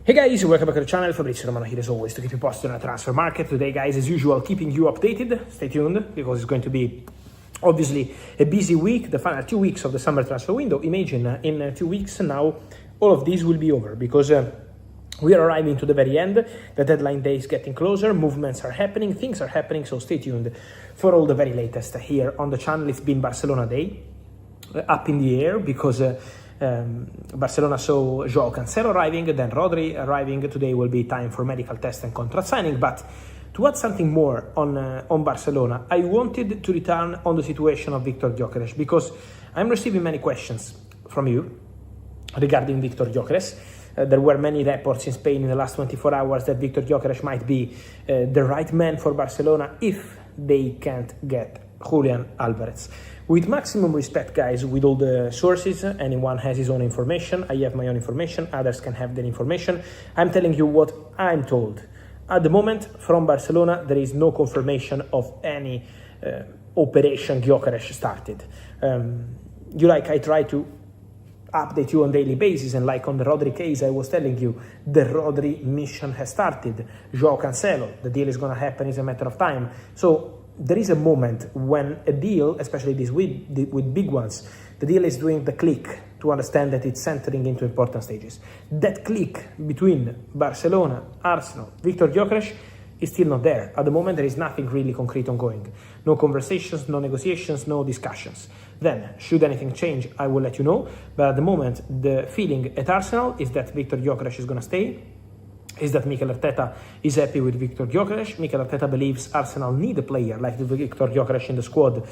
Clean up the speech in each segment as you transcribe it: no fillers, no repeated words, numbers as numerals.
Hey guys, welcome back to the channel. Fabrizio Romano here as always to keep you posted on the transfer market. Today guys, as usual, keeping you updated. Stay tuned because it's going to be obviously a busy week, the final 2 weeks of the summer transfer window. Imagine in 2 weeks now, all of this will be over because we are arriving to the very end. The deadline day is getting closer, movements are happening, things are happening, so stay tuned for all the very latest here on the channel. It's been Barcelona day, up in the air because Barcelona saw João Cancelo arriving, then Rodri arriving. Today will be time for medical test and contract signing. But to add something more on Barcelona, I wanted to return on the situation of Viktor Gyökeres because I'm receiving many questions from you regarding Viktor Gyökeres. There were many reports in Spain in the last 24 hours that Viktor Gyökeres might be the right man for Barcelona if they can't get Julian Alvarez. With maximum respect, guys, with all the sources, anyone has his own information. I have my own information, others can have their information. I'm telling you what I'm told. At the moment, from Barcelona, there is no confirmation of any operation Gyökeres started. I try to update you on daily basis, and like on the Rodri case, I was telling you, the Rodri mission has started. João Cancelo, the deal is going to happen, is a matter of time. So there is a moment when a deal, especially this with big ones, the deal is doing the click to understand that it's entering into important stages. That click between Barcelona, Arsenal, Viktor Gyökeres is still not there. At the moment, there is nothing really concrete ongoing. No conversations, no negotiations, no discussions. Then, should anything change, I will let you know. But at the moment, the feeling at Arsenal is that Viktor Gyökeres is going to stay, is that Mikel Arteta is happy with Viktor Gyökeres. Mikel Arteta believes Arsenal need a player like Viktor Gyökeres in the squad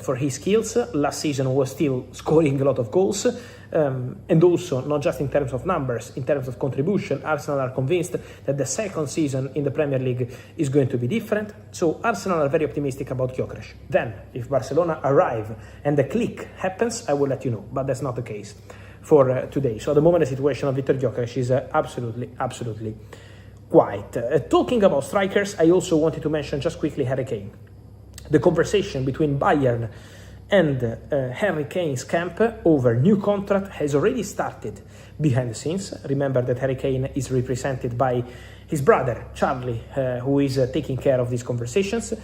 for his skills. Last season was still scoring a lot of goals. And also, not just in terms of numbers, in terms of contribution, Arsenal are convinced that the second season in the Premier League is going to be different. So Arsenal are very optimistic about Gyökeres. Then, if Barcelona arrive and the click happens, I will let you know. But that's not the case for today. So at the moment, the situation of Viktor Gyökeres is absolutely quiet. Talking about strikers, I also wanted to mention just quickly Harry Kane. The conversation between Bayern and Harry Kane's camp over new contract has already started behind the scenes. Remember that Harry Kane is represented by his brother, Charlie, who is taking care of these conversations.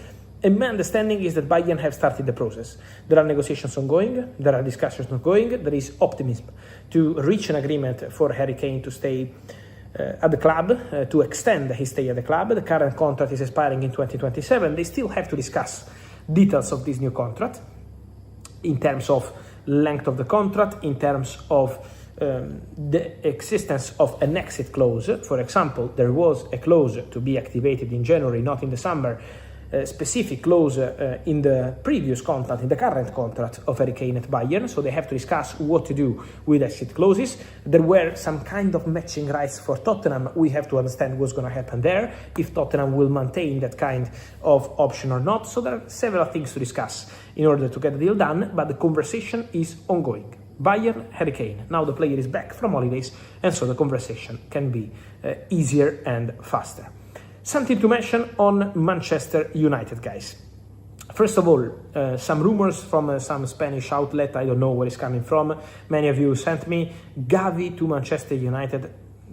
And my understanding is that Bayern have started the process. There are negotiations ongoing, there are discussions ongoing, there is optimism to reach an agreement for Harry Kane to stay at the club, to extend his stay at the club. The current contract is expiring in 2027. They still have to discuss details of this new contract in terms of length of the contract, in terms of the existence of an exit clause. For example, there was a clause to be activated in January, not in December. A specific clause in the previous contract, in the current contract of Harry Kane at Bayern, so they have to discuss what to do with exit clauses. There were some kind of matching rights for Tottenham. We have to understand what's going to happen there, if Tottenham will maintain that kind of option or not. So there are several things to discuss in order to get the deal done, but the conversation is ongoing. Bayern, Harry Kane. Now the player is back from holidays, and so the conversation can be easier and faster. Something to mention on Manchester United, guys. First of all, some rumors from some Spanish outlet, I don't know where it's coming from. Many of you sent me Gavi to Manchester United,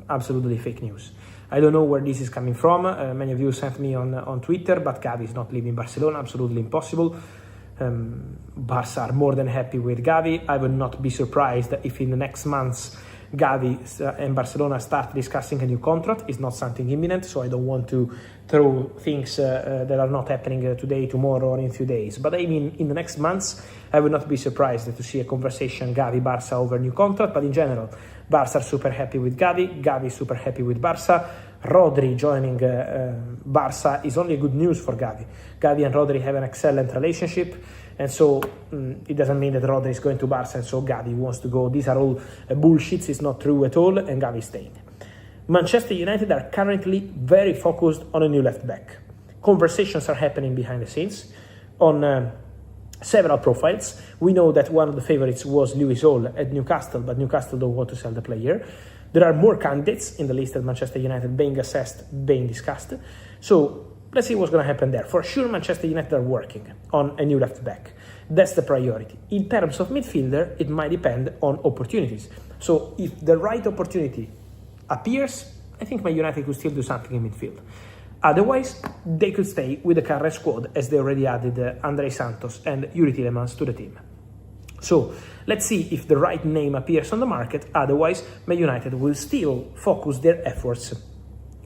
absolutely fake news. I don't know where this is coming from. Many of you sent me on Twitter, but Gavi is not leaving Barcelona, absolutely impossible. Barça are more than happy with Gavi. I would not be surprised if in the next months Gavi and Barcelona start discussing a new contract. It's not something imminent, so I don't want to throw things that are not happening today, tomorrow, or in a few days. But I mean, in the next months, I would not be surprised to see a conversation Gavi-Barça over new contract. But in general, Barça are super happy with Gavi. Gavi is super happy with Barça. Rodri joining Barça is only good news for Gavi. Gavi and Rodri have an excellent relationship. And so it doesn't mean that Rodri is going to Barça and so Gavi wants to go. These are all bullshits. It's not true at all, and Gavi is staying. Manchester United are currently very focused on a new left back. Conversations are happening behind the scenes on several profiles. We know that one of the favorites was Lewis Hall at Newcastle, but Newcastle don't want to sell the player. There are more candidates in the list at Manchester United being assessed, being discussed. So let's see what's going to happen there. For sure, Manchester United are working on a new left back. That's the priority. In terms of midfielder, it might depend on opportunities. So if the right opportunity appears, I think Man United could still do something in midfield. Otherwise, they could stay with the current squad as they already added Andrei Santos and Yuri Tielemans to the team. So let's see if the right name appears on the market. Otherwise, Man United will still focus their efforts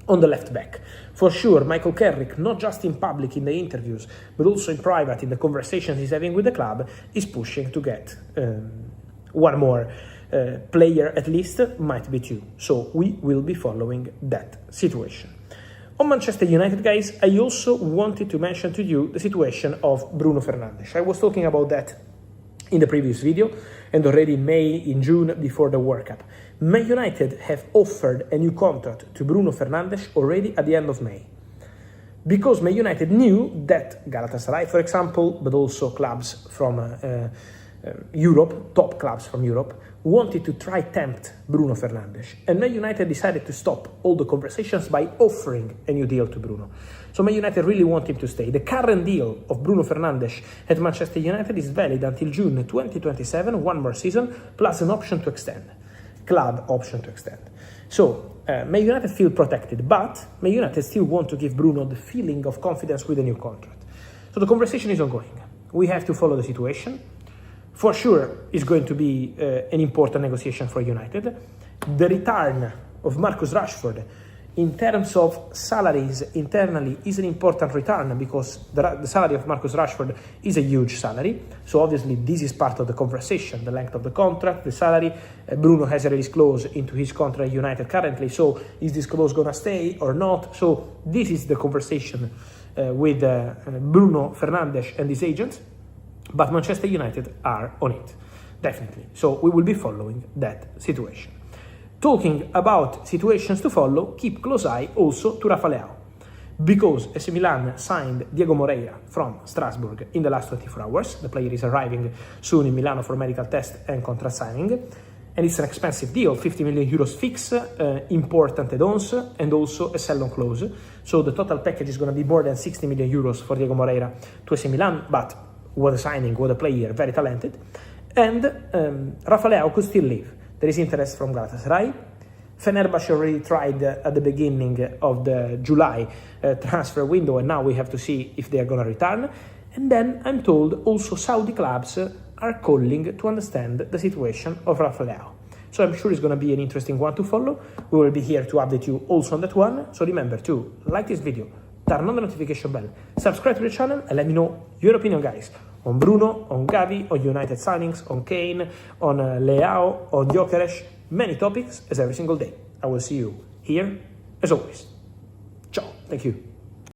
on the left back. For sure, Michael Carrick, not just in public in the interviews, but also in private in the conversations he's having with the club, is pushing to get one more player at least, might be two. So we will be following that situation. On Manchester United, guys, I also wanted to mention to you the situation of Bruno Fernandes. I was talking about that in the previous video, and already in May, in June, before the World Cup. Man United have offered a new contract to Bruno Fernandes already at the end of May. Because Man United knew that Galatasaray, for example, but also clubs from Europe, top clubs from Europe, wanted to try tempt Bruno Fernandes. And Man United decided to stop all the conversations by offering a new deal to Bruno. So Man United really want him to stay. The current deal of Bruno Fernandes at Manchester United is valid until June 2027, one more season, plus an option to extend. Club option to extend. So Man United feel protected, but Man United still want to give Bruno the feeling of confidence with a new contract. So the conversation is ongoing. We have to follow the situation. For sure, it's going to be an important negotiation for United. The return of Marcus Rashford in terms of salaries internally is an important return because the salary of Marcus Rashford is a huge salary. So obviously this is part of the conversation, the length of the contract, the salary. Bruno has a release clause into his contract at United currently. So is this clause going to stay or not? So this is the conversation with Bruno Fernandes and his agents. But Manchester United are on it, definitely. So we will be following that situation. Talking about situations to follow, keep close eye also to Rafa Leão. Because AC Milan signed Diego Moreira from Strasbourg in the last 24 hours. The player is arriving soon in Milano for medical test and contract signing. And it's an expensive deal, 50 million euros fix, important add-ons, and also a sell-on clause. So the total package is going to be more than 60 million euros for Diego Moreira to AC Milan, but what a signing, what a player, very talented. And Rafa Leão could still leave. There is interest from Galatasaray. Fenerbahce already tried at the beginning of the July transfer window, and now we have to see if they are going to return. And then I'm told also Saudi clubs are calling to understand the situation of Rafa Leão. So I'm sure it's going to be an interesting one to follow. We will be here to update you also on that one. So remember to like this video, turn on the notification bell, subscribe to the channel, and let me know your opinion, guys, on Bruno, on Gavi, on United signings, on Kane, on Leão, on Gyökeres, many topics as every single day. I will see you here as always. Ciao. Thank you.